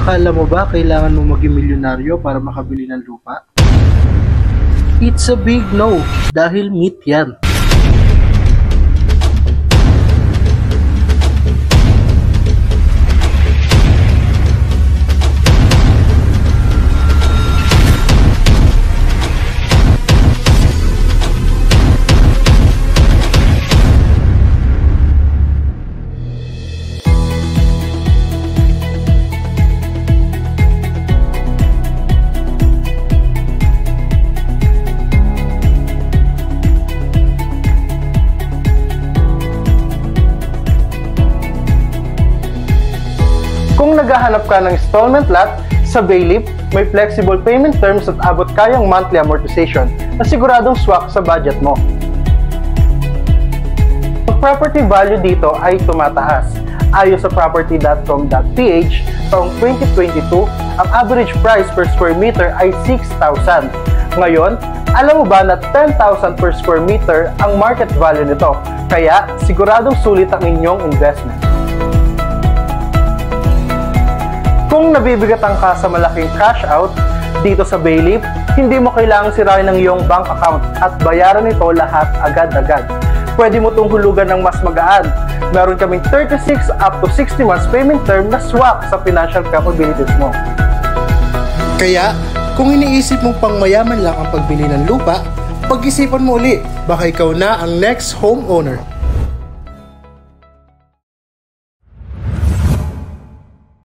Akala mo ba kailangan mo maging milyonaryo para makabili ng lupa? It's a big no, dahil myth yan. Kung naghahanap ka ng installment lot, sa Bayleaf, may flexible payment terms at abot kayang monthly amortization na siguradong swak sa budget mo. Ang property value dito ay tumataas. Ayon sa property.com.ph, taong 2022, ang average price per square meter ay 6,000. Ngayon, alam mo ba na 10,000 per square meter ang market value nito? Kaya, siguradong sulit ang inyong investment. Kung nabibigatan ka sa malaking cash out dito sa Bayleaf, hindi mo kailangang sirain ang iyong bank account at bayaran ito lahat agad-agad. Pwede mo itong hulugan ng mas magaan. Meron kaming 36 up to 60 months payment term na swak sa financial capabilities mo. Kaya, kung iniisip mong pangmayaman lang ang pagbili ng lupa, pag-isipan mo uli, baka ikaw na ang next homeowner.